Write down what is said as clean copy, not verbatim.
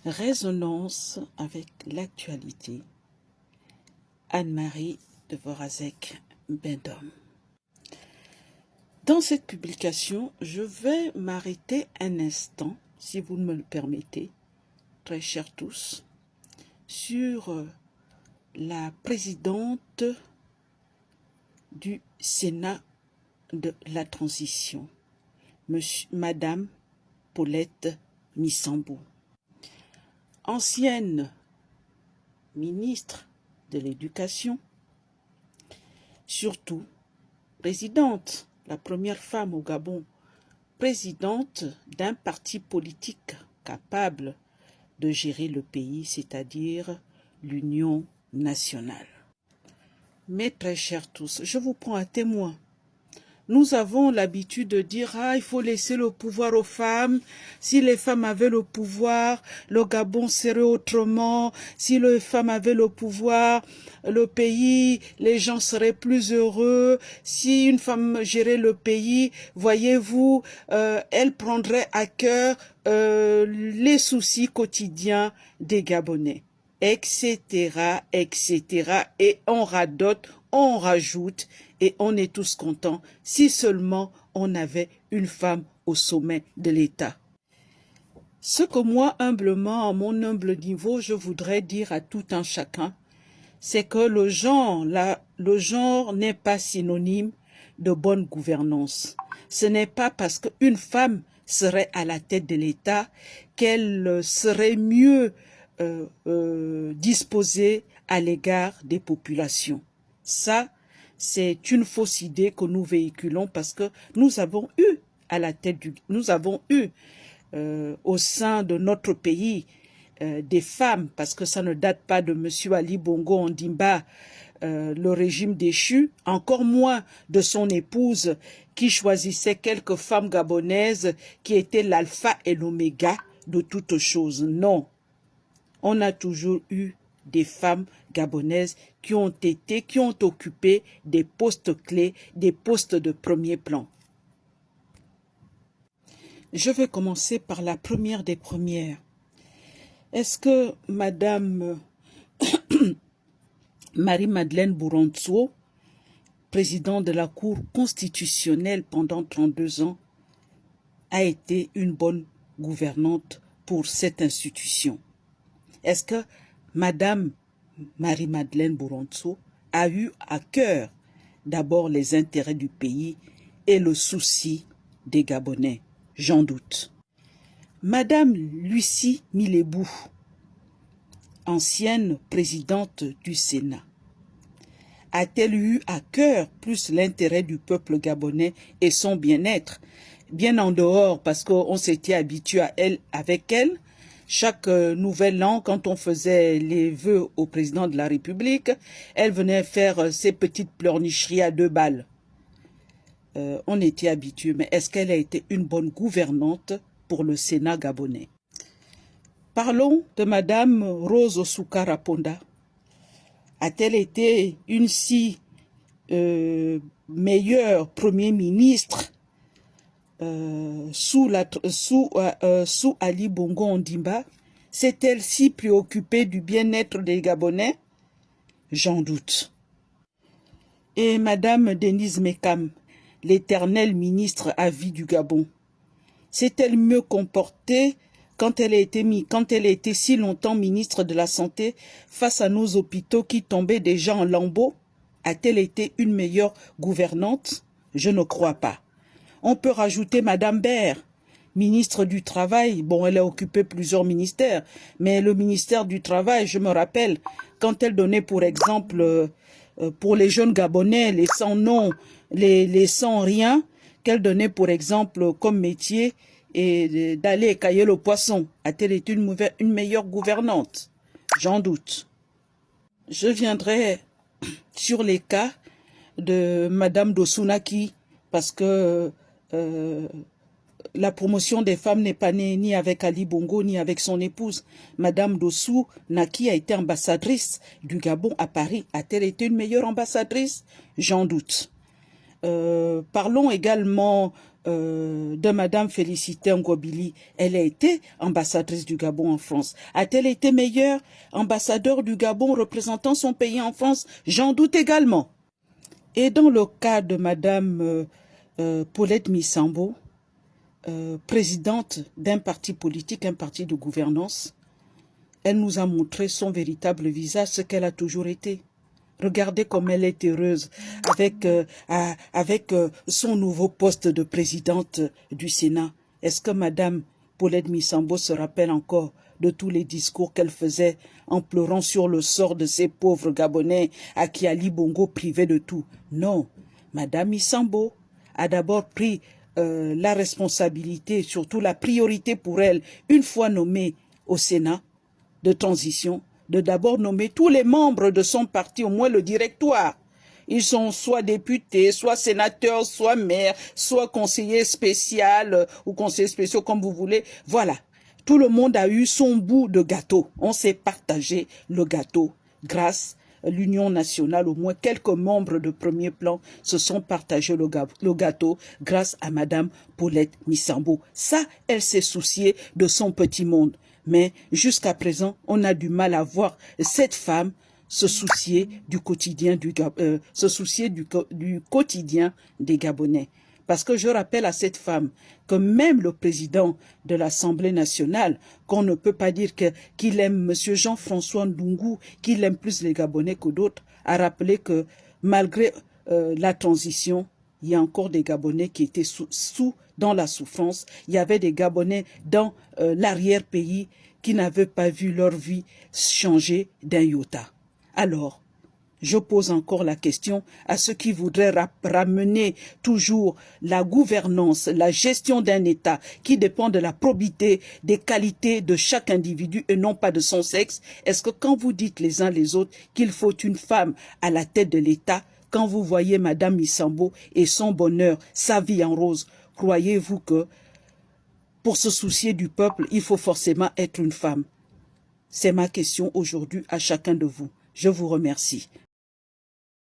Résonance avec l'actualité. Anne-Marie Dvořák-Bendom. Dans cette publication, je vais m'arrêter un instant, si vous me le permettez, très chers tous, sur la présidente du Sénat de la transition, Madame Paulette Missambou. Ancienne ministre de l'Éducation, surtout présidente, la première femme au Gabon, présidente d'un parti politique capable de gérer le pays, c'est-à-dire l'Union nationale. Mes très chers tous, je vous prends à témoin. Nous avons l'habitude de dire « il faut laisser le pouvoir aux femmes. Si les femmes avaient le pouvoir, le Gabon serait autrement. Si les femmes avaient le pouvoir, le pays, les gens seraient plus heureux. Si une femme gérait le pays, voyez-vous, elle prendrait à cœur les soucis quotidiens des Gabonais. » etc., etc. Et on radote, on rajoute, et on est tous contents si seulement on avait une femme au sommet de l'État. Ce que moi, humblement, à mon humble niveau, je voudrais dire à tout un chacun, c'est que le genre n'est pas synonyme de bonne gouvernance. Ce n'est pas parce qu'une femme serait à la tête de l'État qu'elle serait mieux disposée à l'égard des populations. Ça, c'est une fausse idée que nous véhiculons parce que nous avons eu à la tête au sein de notre pays des femmes, parce que ça ne date pas de M. Ali Bongo Ondimba, le régime déchu, encore moins de son épouse qui choisissait quelques femmes gabonaises qui étaient l'alpha et l'oméga de toutes choses. Non, on a toujours eu des femmes gabonaises qui ont occupé des postes clés, des postes de premier plan. Je vais commencer par la première des premières. Est-ce que Madame Marie-Madeleine Bourontsou, présidente de la Cour constitutionnelle pendant 32 ans, a été une bonne gouvernante pour cette institution? Est-ce que Madame Marie-Madeleine Bourontsou a eu à cœur d'abord les intérêts du pays et le souci des Gabonais? J'en doute. Madame Lucie Milébou, ancienne présidente du Sénat, a-t-elle eu à cœur plus l'intérêt du peuple gabonais et son bien-être, bien en dehors, parce qu'on s'était habitué à elle, avec elle? Chaque nouvel an, quand on faisait les vœux au président de la République, elle venait faire ses petites pleurnicheries à 2 balles. On était habitué, mais est-ce qu'elle a été une bonne gouvernante pour le Sénat gabonais? Parlons de Madame Rose Osuka Ponda. A-t-elle été une si meilleure Premier ministre sous Ali Bongo Ondimba? S'est-elle si préoccupée du bien-être des Gabonais? J'en doute. Et Madame Denise Mekam, l'éternelle ministre à vie du Gabon, s'est-elle mieux comportée quand elle a été si longtemps ministre de la Santé face à nos hôpitaux qui tombaient déjà en lambeaux? A-t-elle été une meilleure gouvernante? Je ne crois pas. On peut rajouter Madame Baird, ministre du Travail. Bon, elle a occupé plusieurs ministères, mais le ministère du Travail, je me rappelle, quand elle donnait, pour exemple, pour les jeunes Gabonais, les sans nom, les sans rien, qu'elle donnait, pour exemple, comme métier, et d'aller écailler le poisson. A-t-elle été une meilleure gouvernante? J'en doute. Je viendrai sur les cas de Madame Dosunaki, parce que la promotion des femmes n'est pas née ni avec Ali Bongo ni avec son épouse. Madame Dossou Naki a été ambassadrice du Gabon à Paris. A-t-elle été une meilleure ambassadrice? J'en doute. Parlons également de Madame Félicité Ngobili, elle a été ambassadrice du Gabon en France. A-t-elle été meilleure ambassadeur du Gabon représentant son pays en France? J'en doute également. Et dans le cas de Madame Paulette Missambo, présidente d'un parti politique, un parti de gouvernance, elle nous a montré son véritable visage, ce qu'elle a toujours été. Regardez comme elle est heureuse avec son nouveau poste de présidente du Sénat. Est-ce que Madame Paulette Missambo se rappelle encore de tous les discours qu'elle faisait en pleurant sur le sort de ces pauvres Gabonais à qui Ali Bongo privait de tout? Non, Madame Missambo a d'abord pris la responsabilité, surtout la priorité pour elle, une fois nommée au Sénat de transition, de d'abord nommer tous les membres de son parti, au moins le directoire. Ils sont soit députés, soit sénateurs, soit maires, soit conseillers spéciaux ou conseillers spéciaux, comme vous voulez. Voilà. Tout le monde a eu son bout de gâteau. On s'est partagé le gâteau grâce à l'Union nationale. Au moins quelques membres de premier plan se sont partagés le gâteau grâce à Madame Paulette Missambo. Ça, elle s'est souciée de son petit monde. Mais jusqu'à présent, on a du mal à voir cette femme se soucier du quotidien du quotidien des Gabonais. Parce que je rappelle à cette femme que même le président de l'Assemblée nationale, qu'on ne peut pas dire qu'il aime M. Jean-François Ndungu, qu'il aime plus les Gabonais que d'autres, a rappelé que malgré la transition, il y a encore des Gabonais qui étaient dans la souffrance. Il y avait des Gabonais dans l'arrière-pays qui n'avaient pas vu leur vie changer d'un iota. Alors, je pose encore la question à ceux qui voudraient ramener toujours la gouvernance, la gestion d'un État qui dépend de la probité, des qualités de chaque individu et non pas de son sexe. Est-ce que quand vous dites les uns les autres qu'il faut une femme à la tête de l'État, quand vous voyez Madame Missambo et son bonheur, sa vie en rose, croyez-vous que pour se soucier du peuple, il faut forcément être une femme? C'est ma question aujourd'hui à chacun de vous. Je vous remercie.